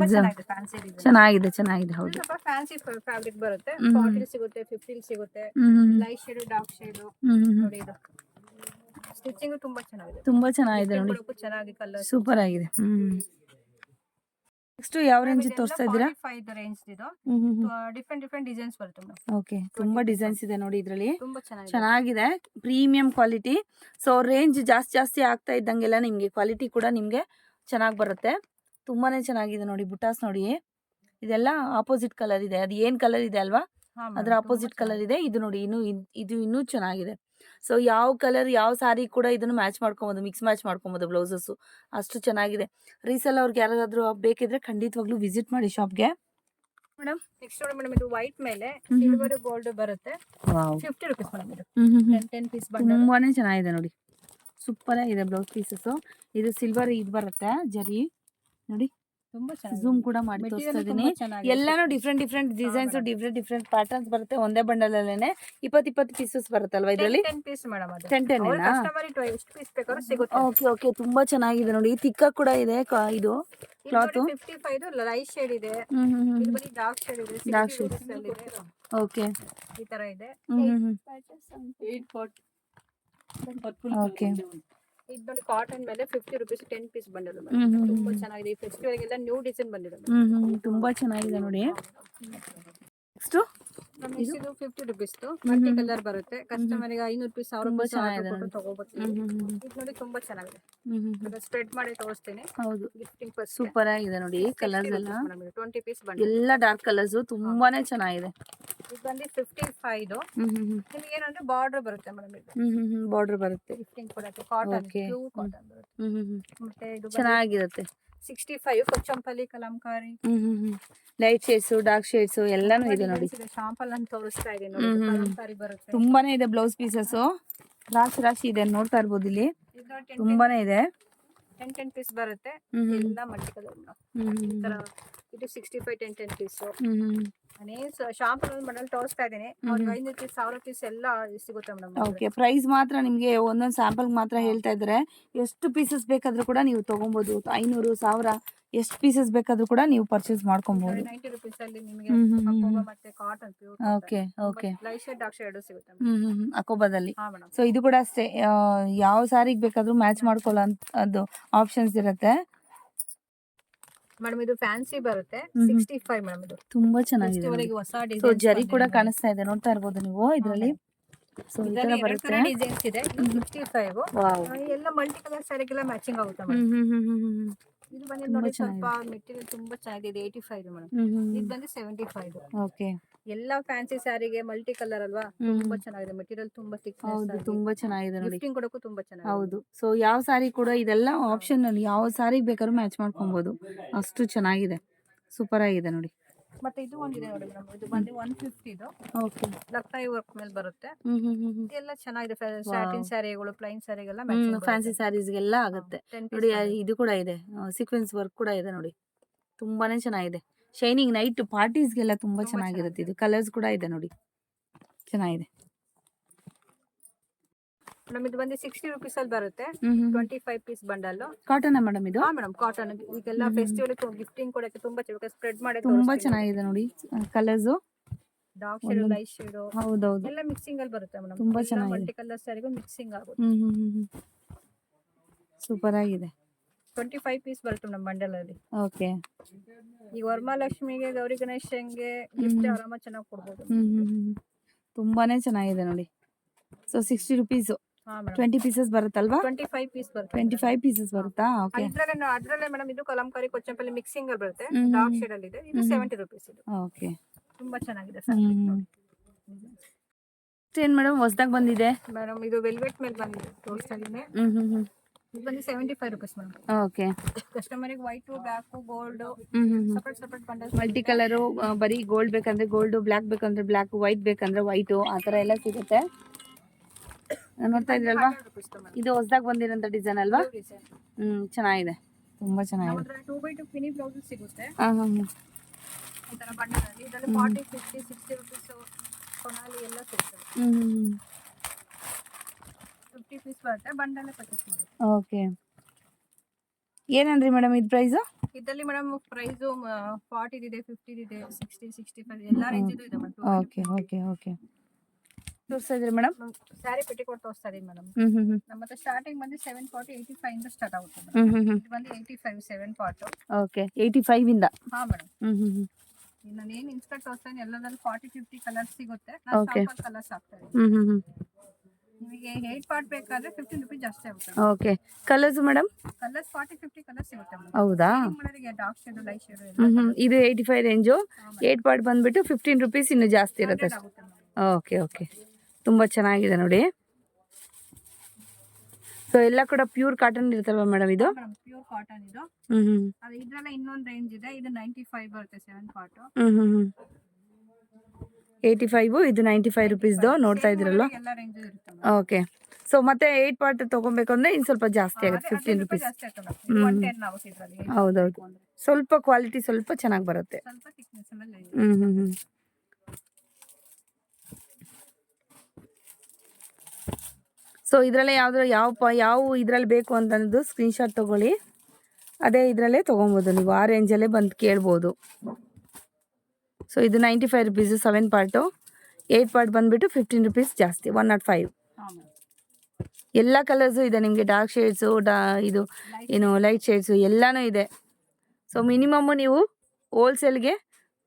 ಫ್ಯಾನ್ಸಿ ಡಿಸೈನ್ ಚೆನ್ನಾಗಿದೆ, ಚೆನ್ನಾಗಿದೆ. ಹೌದು, ಸ್ವಲ್ಪ ಫ್ಯಾನ್ಸಿ ಫ್ಯಾಬ್ರಿಕ್ ಬರುತ್ತೆ. 40 ಸಿಗುತ್ತೆ, 50 ಸಿಗುತ್ತೆ. ಲೈಟ್ ಶೇಡ್, ಡಾರ್ಕ್ ಶೇಡ್ ನೋಡಿ. ಇದು ಸ್ಟಿಚಿಂಗ್ ತುಂಬಾ ಚೆನ್ನಾಗಿದೆ, ತುಂಬಾ ಚೆನ್ನಾಗಿದೆ ನೋಡಿ. ಚೆನ್ನಾಗಿ ಕಲರ್ ಸೂಪರ್ ಆಗಿದೆ. ನೆಕ್ಸ್ಟ್ ಯಾವ ರೇಂಜ್ ತೋರಿಸ್ತಾ ಇದ್ದೀರಾ? 45 ರೇಂಜ್ ಇದು. ಡಿಫರೆಂಟ್ ಡಿಸೈನ್ಸ್ ಬರುತ್ತೆ ಮೇಡಮ್. ಓಕೆ, ತುಂಬಾ ಡಿಸೈನ್ಸ್ ಇದೆ ನೋಡಿ ಇದರಲ್ಲಿ. ತುಂಬಾ ಚೆನ್ನಾಗಿದೆ, ಪ್ರೀಮಿಯಂ ಕ್ವಾಲಿಟಿ. ಸೊ ರೇಂಜ್ ಜಾಸ್ತಿ ಆಗ್ತಾ ಇದ್ದಂಗೆಲ್ಲ ನಿಮ್ಗೆ ಕ್ವಾಲಿಟಿ ಕೂಡ ನಿಮ್ಗೆ ಚೆನ್ನಾಗಿ ಬರುತ್ತೆ. ತುಂಬಾನೇ ಚೆನ್ನಾಗಿದೆ ನೋಡಿ. ಬುಟಾಸ್ ನೋಡಿ, ಇದೆಲ್ಲ ಆಪೋಸಿಟ್ ಕಲರ್ ಇದೆ. ಅದು ಏನ್ ಕಲರ್ ಇದೆ ಅಲ್ವಾ, ಅದ್ರ ಆಪೋಸಿಟ್ ಕಲರ್ ಇದೆ. ಇದು ನೋಡಿ, ಇದು ಇನ್ನೂ ಚೆನ್ನಾಗಿದೆ. ಸೊ ಯಾವ ಕಲರ್ ಯಾವ ಸಾರಿ ಕೂಡ ಇದನ್ನು ಮ್ಯಾಚ್ ಮಾಡ್ಕೊಬೋದು, ಮಿಕ್ಸ್ ಮ್ಯಾಚ್ ಮಾಡ್ಕೊಬೋದು ಬ್ಲೌಸಸ್. ಅಷ್ಟು ಚೆನ್ನಾಗಿದೆ. ರೀಸೆಲ್ ಅವ್ರಿಗೆ ಯಾರಾದ್ರೂ ಬೇಕಿದ್ರೆ ಖಂಡಿತವಾಗ್ಲೂ ವಿಸಿಟ್ ಮಾಡಿ ಶಾಪ್ಗೆ ಮೇಡಮ್. ನೆಕ್ಸ್ಟ್ ನೋಡಿ ಮೇಡಮ್, ಇದು ವೈಟ್ ಮೇಲೆ ಸಿಲ್ವರ್ ಗೋಲ್ಡ್ ಬರುತ್ತೆ. 50 ರೂಪೀಸ್ ಮೇಡಮ್. ಇದು 10 ಪೀಸ್ ಬಂಡಲ್. ತುಂಬಾನೇ ಚೆನ್ನಾಗಿದೆ ನೋಡಿ, ಸೂಪರ್ ಆಗಿದೆ ಬ್ಲೌಸ್ ಪೀಸಸ್. ಇದು ಸಿಲ್ವರ್ ಇದು ಬರುತ್ತೆ ಜರಿ ನೋಡಿ. ತುಂಬಾ ಚೆನ್ನಾಗಿ ಝೂಮ್ ಕೂಡ ಮಾಡಿ ತೋರಿಸ್ತಾ ಇದೀನಿ. ಎಲ್ಲಾನು ಡಿಫ್ರೆಂಟ್ ಡಿಸೈನ್ಸ್, ಡಿಫ್ರೆಂಟ್ ಪ್ಯಾಟರ್ನ್ಸ್ ಬರುತ್ತೆ. ಒಂದೇ ಬಂಡಲ್ ಅಲ್ಲೇನೆ 20 ಪೀಸಸ್ ಬರುತ್ತಲ್ವಾ ಇದರಲ್ಲಿ? 10 ಪೀಸ್ ಮೇಡಮ್. ಅದು 10 ಕಸ್ಟಮರ್ ಎಷ್ಟು ಪೀಸ್ ಬೇಕಾದ್ರೂ ಸಿಗುತ್ತೆ. Okay okay. ತುಂಬಾ ಚೆನ್ನಾಗಿದೆ ನೋಡಿ. ತಿಕ್ಕ ಕೂಡ ಇದೆ ಇದು ಕ್ಲಾತ್. 55 ಲೈಟ್ ಶೇಡ್ ಇದೆ. ಇದು ಬರೀ ಡಾರ್ಕ್ ಶೇಡ್ ಇದೆ. Dark shade. ಓಕೆ, ಈ ತರ ಇದೆ. ಓಕೆ. ಇದು ಬಂದು ಕಾಟನ್ ಮೇಲೆ 50 ರೂಪೀಸ್ 10 ಪೀಸ್ ಬಂಡಲ್. ತುಂಬಾ ಚೆನ್ನಾಗಿದೆ. ಈ ಫೆಸ್ಟಿವಲ್ ಗೆಲ್ಲ ನ್ಯೂ ಡಿಸೈನ್ ಬಂದಿದೆ. ತುಂಬಾ ಚೆನ್ನಾಗಿದೆ ನೋಡಿ. ನೆಕ್ಸ್ಟ್ ಇದು 50 ರುಪೀಸ್ ಮಲ್ಟಿ ಕಲರ್ ಬರುತ್ತೆ. ಕಸ್ಟಮರ್ಗೆ 500 ರೂಪಾಯಿ 1000 ತುಂಬಾ ರೂಪಾಯಿ ಚೆನ್ನಾಗಿದೆ ಕೊಟ್ಟು ನೋಡಿ. ತಗೋಬಹುದು. ಇದು ನೋಡಿ ತುಂಬಾ ಚೆನ್ನಾಗಿದೆ. ಸ್ಪ್ರೆಡ್ ಮಾಡಿ ತೋರಿಸ್ತೀನಿ. ಹೌದು, ಗಿಫ್ಟಿಂಗ್ ಪರ್ಸ್ ಸೂಪರ್ ಆಗಿದೆ ನೋಡಿ. ಕಲರ್ಸ್ ಎಲ್ಲ 20 ಪೀಸ್ ಬಂದಿದೆ. ಎಲ್ಲ ಡಾರ್ಕ್ ಕಲರ್ಸ್ ತುಂಬಾನೇ ಚೆನ್ನಾಗಿದೆ. ಇದು ಬಂದು 55 ಇದು. ನಿಮಗೆ ಏನಂದ್ರೆ ಬಾರ್ಡರ್ ಬರುತ್ತೆ ಮೇಡಮ್. ಇದು ಬಾರ್ಡರ್ ಬರುತ್ತೆ. ಗಿಫ್ಟಿಂಗ್ ಕೊಡಕ್ಕೆ ಕಾಟನ್ Okay. ಪ್ಯೂರ್ ಕಾಟನ್ ಬರುತ್ತೆ. ಮತ್ತೆ ಇದು ಚೆನ್ನಾಗಿರುತ್ತೆ. 65 Kochampalli Kalamkari. Light shades, dark shades ಎಲ್ಲಾನು ಇದೆ ನೋಡಿ. ಶಾಂಪಲ್ ಅಂತ ತೋರಿಸ್ತಾ ಇದೆ ನೋಡಿ. ಕಲಂಕಾರಿ ಬರುತ್ತೆ. ತುಂಬಾನೇ ಇದೆ ಬ್ಲೌಸ್ ಪೀಸಸ್, ರಾಶಿ ರಾಶಿ ಇದೆ ನೋಡ್ತಾ ಇರ್ಬೋದು ಇಲ್ಲಿ. ಇದು ತುಂಬಾನೇ ಇದೆ. 10 ಪೀಸ್ ಬರುತ್ತೆ. ಎಲ್ಲ ಮಲ್ಟಿ ಕಲರ್ ಈ ತರ. ಇದು 65 10 ಪೀಸ್. ನಾನೇ ಶಾಂಪಲ್ ಮನೇಲಿ ತೋರಿಸ್ತಾ ಇದ್ದೀನಿ. ಅವ್ರಿಗೆ 500 ಪೀಸ್ 1000 ಪೀಸ್ ಎಲ್ಲ ಸಿಗುತ್ತೆ ಮೇಡಮ್. ಓಕೆ, ಪ್ರೈಸ್ ಮಾತ್ರ ನಿಮಗೆ ಒಂದೊಂದು ಸ್ಯಾಂಪಲ್ ಮಾತ್ರ ಹೇಳ್ತಾ ಇದ್ದಾರೆ. ಎಷ್ಟು ಪೀಸಸ್ ಬೇಕಾದ್ರೂ ಕೂಡ ನೀವು ತಗೊಬಹುದು. 500 1000 ಎಷ್ಟು ಪೀಸಸ್ ಬೇಕಾದ್ರೂ ಕೂಡ ನೀವು ಪರ್ಚೇಸ್ ಮಾಡ್ಕೊಬಹುದು. 90 ರೂಪೀಸ್ ಅಲ್ಲಿ ನಿಮಗೆ ಅಕೋಬಾ ಮತ್ತೆ cotton pure. Okay okay. Light shade dark shade ಸಿಗುತ್ತೆ. ಅಕೋಬಾದಲ್ಲಿ. ಹಾ ಮೇಡಮ್. ಸೊ ಇದು ಕೂಡ ಅಷ್ಟೇ, ಯಾವ ಸಾರಿಗೆ ಬೇಕಾದ್ರೂ ಮ್ಯಾಚ್ ಮಾಡ್ಕೊಳ್ಳೋ ಅದು ಆಪ್ಷನ್ಸ್ ಇರುತ್ತೆ ಮೇಡಮ್. ಇದು ಫ್ಯಾನ್ಸಿ ಬರುತ್ತೆ. 65 ಮೇಡಮ್. ಇದು ತುಂಬಾ ಚೆನ್ನಾಗಿದೆ. ಹೊಸ ಸೊ ಡಿಸೈನ್ ಜರಿ ಕೂಡ ಕಾಣಿಸ್ತಾ ಇದೆ, ನೋಡ್ತಾ ಇರ್ಬೋದು ನೀವು ಇದರಲ್ಲಿ. ಸೊ ಈ ತರ ಬರುತ್ತೆ. ಡಿಸೈನ್ಸ್ ಇದೆ. 65 ವಾವ್. ಎಲ್ಲ ಮಲ್ಟಿ ಕಲರ್ ಸ್ಯಾರಿಗೆಲ್ಲ ಮ್ಯಾಚಿಂಗ್ ಆಗುತ್ತೆ ಮೇಡಮ್. ಇದು ಬಂದು ನೋಡಿ ಸ್ವಲ್ಪ ಮೆಟೀರಿಯಲ್ ತುಂಬಾ ಚೆನ್ನಾಗಿದೆ. 85 ಮೇಡಮ್. ಇದು ಬಂದು 75. ಓಕೆ. ಎಲ್ಲ ಫ್ಯಾನ್ಸಿ ಸ್ಯಾರಿಗೆ ಮಲ್ಟಿ ಕಲರ್ ಅಲ್ವಾ, ತುಂಬಾ ಚೆನ್ನಾಗಿದೆ. ಮೆಟೀರಿಯಲ್ ತುಂಬಾ ಹೌದು, ತುಂಬಾ ಚೆನ್ನಾಗಿದೆ ನೋಡಿ. ಗಿಫ್ಟಿಂಗ್ ಕೊಡಕ್ಕೂ ತುಂಬಾ ಚೆನ್ನಾಗಿದೆ. ಹೌದು. ಸೊ ಯಾವ ಸಾರಿ ಕೂಡ ಇದೆಲ್ಲ ಆಪ್ಷನ್ ಅಲ್ಲಿ ಯಾವ ಸಾರಿಗೆ ಬೇಕಾದ್ರೂ ಮ್ಯಾಚ್ ಮಾಡ್ಕೊಬಹುದು, ಅಷ್ಟು ಚೆನ್ನಾಗಿದೆ. ಸೂಪರ್ ಆಗಿದೆ ನೋಡಿ. ಮತ್ತೆ ಇದು ಒಂದಿದೆ ನೋಡಿ ಮೇಡಮ್. ಇದು ಬಂದು 150 ಇದು. ಓಕೆ. ಲಕ್ನೈ ವರ್ಕ್ ಮೇಲೆ ಬರುತ್ತೆ. ಇದೆಲ್ಲ ಚೆನ್ನಾಗಿದೆ. ಸ್ಯಾಟಿನ್ ಸ್ಯಾರಿಗಳು, ಪ್ಲೈನ್ ಸ್ಯಾರಿಗೆಲ್ಲ ಫ್ಯಾನ್ಸಿ ಸ್ಯಾರೀಸ್ಗೆಲ್ಲ ಆಗುತ್ತೆ ನೋಡಿ. ಇದು ಕೂಡ ಇದೆ, ಸೀಕ್ವೆನ್ಸ್ ವರ್ಕ್ ಕೂಡ ಇದೆ ನೋಡಿ. ತುಂಬಾನೇ ಚೆನ್ನಾಗಿದೆ. ಶೈನಿಂಗ್ ನೈಟ್ ಪಾರ್ಟೀಸ್ಗೆಲ್ಲ ತುಂಬಾ ಚೆನ್ನಾಗಿರುತ್ತೆ. ಇದು ಕಲರ್ಸ್ ಕೂಡ ಇದೆ ನೋಡಿ, ಚೆನ್ನಾಗಿದೆ ಮೇಡಮ್. ಇದು ಬಂದು 60 ರೂಪೀಸ್ ಅಲ್ಲಿ ಬರುತ್ತೆ. 25 ಪೀಸ್ ಬಂಡಲ್. ಕಾಟನ್ ಮೇಡಮ್ ಇದು? ಹಾ ಮೇಡಮ್, ಕಾಟನ್. ಈಗೆಲ್ಲ ಫೆಸ್ಟಿವಲ್ ಗಿಫ್ಟಿಂಗ್ ಕೊಡಕ್ಕೆ ತುಂಬಾ ಚೆನ್ನಾಗಿ ಸ್ಪ್ರೆಡ್ ಮಾಡಿ ತುಂಬಾ ಚೆನ್ನಾಗಿದೆ ನೋಡಿ. Colours dark shade, light shade, ಹೌದೌದು, ಎಲ್ಲ ಮಿಕ್ಸಿಂಗ್ ಅಲ್ಲಿ ಬರುತ್ತೆ ಮೇಡಮ್. ತುಂಬಾ ಚೆನ್ನಾಗಿದೆ. ಮಲ್ಟಿ ಕಲರ್ ಸ್ಯಾರಿಗೂ ಮಿಕ್ಸಿಂಗ್ ಆಗುತ್ತೆ. ಸೂಪರ್ ಆಗಿದೆ. 25 ಪೀಸ್ ಬರುತ್ತೆ ಮೇಡಮ್ ಬಂಡಲ್ ಅಲ್ಲಿ. ಓಕೆ. ಈಗ ವರಮಹಾಲಕ್ಷ್ಮಿಗೆ, ಗೌರಿ ಗಣೇಶಂಗೆ ಗಿಫ್ಟ್ ಆರಾಮ ಚೆನ್ನಾಗಿ ಕೊಡ್ಬೋದು. ತುಂಬಾನೇ ಚೆನ್ನಾಗಿದೆ ನೋಡಿ. ಸೊ 60 ರೂಪೀಸ್ 20 ಪೀಸಸ್ ಬರುತ್ತಲ್ವಾ? 25 ಪೀಸ್ ಬರುತ್ತೆ. 25 ಪೀಸಸ್ ಬರುತ್ತಾ? ಓಕೆ. ಅದ್ರಲ್ಲೇ ಮೇಡಮ್ ಇದು ಕಲಂಕಾರಿ ಕೊಚ್ಚಂಪಲ್ಲಿ ಮಿಕ್ಸಿಂಗ್ ಅಲ್ಲಿ ಬರುತ್ತೆ. ಡಾರ್ಕ್ ಶೇಡ್ ಅಲ್ಲಿ ಇದೆ. ಇದು 70 ರೂಪೀಸ್. ಇದು ಓಕೆ. ತುಂಬಾ ಚೆನ್ನಾಗಿದೆ. ಏನ್ ಮೇಡಮ್ ಹೊಸದಾಗಿ ಬಂದಿದೆ? ಮೇಡಮ್ ಇದು ವೆಲ್ವೆಟ್ ಮೇಲೆ ಬಂದಿದೆ, ತೋರಿಸ್ತಾ ಇದೀನಿ. ಇದು ಬಂದು 75 ರೂಪೀಸ್ ಮೇಡಮ್. ಓಕೆ. ಕಸ್ಟಮರಿಗೆ white, black, gold separate separate bundle. Multi colour, ಬರೀ ಗೋಲ್ಡ್ ಬೇಕಂದ್ರೆ ಗೋಲ್ಡ್, ಬ್ಲಾಕ್ ಬೇಕಂದ್ರೆ ಬ್ಲಾಕ್, ವೈಟ್ ಬೇಕಂದ್ರೆ ವೈಟ್, ಆ ಥರ ಎಲ್ಲ ಸಿಗುತ್ತೆ. ನೋಡ್ತಾ ಇದ್ರಲ್ವಾ, ಇದು ಹೊಸದಾಗಿ ಬಂದಿರೋಂಥ ಡಿಸೈನ್ ಅಲ್ವಾ? ಚೆನ್ನಾಗಿದೆ, ತುಂಬಾ ಚೆನ್ನಾಗಿದೆ. 2x2 ಮಿನಿ ಬ್ಲೌಸ್ ಸಿಗುತ್ತೆ. ಈ ತರ ಬಂಡಲ್ ಅಲ್ಲಿ. ಇದರಲ್ಲಿ 40 50 60 ರೂಪೀಸ್ ಕೊನಾಲಿ ಎಲ್ಲ ಸಿಗುತ್ತೆ. 50 ಪೀಸ್ ಬರುತ್ತೆ. ಬಂಡಲ್ ಪರ್ಚೇಸ್ ಮಾಡಿ. ಓಕೆ. ಏನಂದ್ರಿ ಮೇಡಮ್ ಇದು ಪ್ರೈಸ್? ಇದರಲ್ಲಿ ಮೇಡಮ್ ಪ್ರೈಸ್ 40 ಇದೆ, 50 ಇದೆ, 60 65 ಎಲ್ಲ ರೇಂಜ್ ಇದೆ ಮೇಡಮ್. Okay okay okay. ತೋರಿಸ್ತಾ ಇದ್ರಿ ಮೇಡಮ್? ಸ್ಯಾರಿ ಪೆಟಿಕೋಟ್ ತೋರಿಸ್ತಾ ಇದೀನಿ ಮೇಡಮ್. ನಮ್ಮ ಹತ್ರ ಸ್ಟಾರ್ಟಿಂಗ್ ಬಂದು 740 85 ಇಂದ ಸ್ಟಾರ್ಟ್ ಆಗುತ್ತೆ. ಇದು ಬಂದು 85 740. ಓಕೆ. 85 ಇಂದ? ಹಾ ಮೇಡಮ್. ನಾನು ಏನು ಇನ್ಸ್ಕರ್ಟ್ ತೋರಿಸ್ತಾನೆ ಎಲ್ಲದರಲ್ಲಿ 40 50 ಕಲರ್ಸ್ ಸಿಗುತ್ತೆ. ನಾನು ಶಾಂಪಲ್ ಕಲರ್ಸ್ ಹಾಕ್ತಾ ಇದ್ದೀನಿ. ನಿಮಗೆ 8 ಪಾರ್ಟ್ ಬೇಕಾದ್ರೆ 15 ರೂಪಾಯಿ ಜಾಸ್ತಿ ಆಗುತ್ತೆ. Okay. Colours madam? Colours 40 50 colours ಸಿಗುತ್ತೆ ಮೇಡಮ್. ಹೌದಾ? Dark shade, light shade. ಇದು 85 ರೇಂಜು. 8 ಪಾರ್ಟ್ ಬಂದ್ಬಿಟ್ಟು 15 ರೂಪೀಸ್ ಇನ್ನು ಜಾಸ್ತಿ ಇರುತ್ತೆ. Okay okay. ತುಂಬ ಚೆನ್ನಾಗಿದೆ ನೋಡಿ. ಸೊ ಎಲ್ಲ ಕೂಡ ಪ್ಯೂರ್ ಕಾಟನ್ ಇರುತ್ತಲ್ವಾ ಮೇಡಮ್ ಇದು? ಪ್ಯೂರ್ ಕಾಟನ್ ಇದು. ಅದು ಇದ್ರಲ್ಲ ಇನ್ನೊಂದು ರೇಂಜ್ ಇದೆ. ಇದು 95 ಬರುತ್ತೆ 7 ಪಾರ್ಟ್. 85, ಇದು 95 ರೂಪೀಸ್ದು. ನೋಡ್ತಾ ಇದ್ದೀರಲ್ವಾ? ಎಲ್ಲ ರೇಂಜ್ ಇರುತ್ತೆ. ಓಕೆ. ಸೊ ಮತ್ತೆ 8 ಪಾರ್ಟ್ ತೊಗೊಬೇಕು ಅಂದರೆ ಇನ್ನು ಸ್ವಲ್ಪ ಜಾಸ್ತಿ ಆಗುತ್ತೆ, 15 ರೂಪೀಸ್. ಹೌದೌದು, ಸ್ವಲ್ಪ ಕ್ವಾಲಿಟಿ ಸ್ವಲ್ಪ ಚೆನ್ನಾಗಿ ಬರುತ್ತೆ. ಸೊ ಇದರಲ್ಲೇ ಯಾವ ಇದರಲ್ಲಿ ಬೇಕು ಅಂತಂದು ಸ್ಕ್ರೀನ್ಶಾಟ್ ತೊಗೊಳ್ಳಿ. ಅದೇ ಇದರಲ್ಲೇ ತೊಗೊಬೋದು ನೀವು. ಆ ರೇಂಜಲ್ಲೇ ಬಂದು ಕೇಳ್ಬೋದು. ಸೊ ಇದು 95 ರೂಪೀಸು 7 ಪಾರ್ಟು. 8 ಪಾರ್ಟ್ ಬಂದುಬಿಟ್ಟು 15 ರೂಪೀಸ್ ಜಾಸ್ತಿ, 105. ಎಲ್ಲ ಕಲರ್ಸು ಇದೆ ನಿಮಗೆ. ಡಾರ್ಕ್ ಶೇಡ್ಸು, ಇದು ಏನು ಲೈಟ್ ಶೇಡ್ಸು ಎಲ್ಲನೂ ಇದೆ. ಸೊ ಮಿನಿಮಮ್ಮು ನೀವು ಹೋಲ್ಸೇಲ್ಗೆ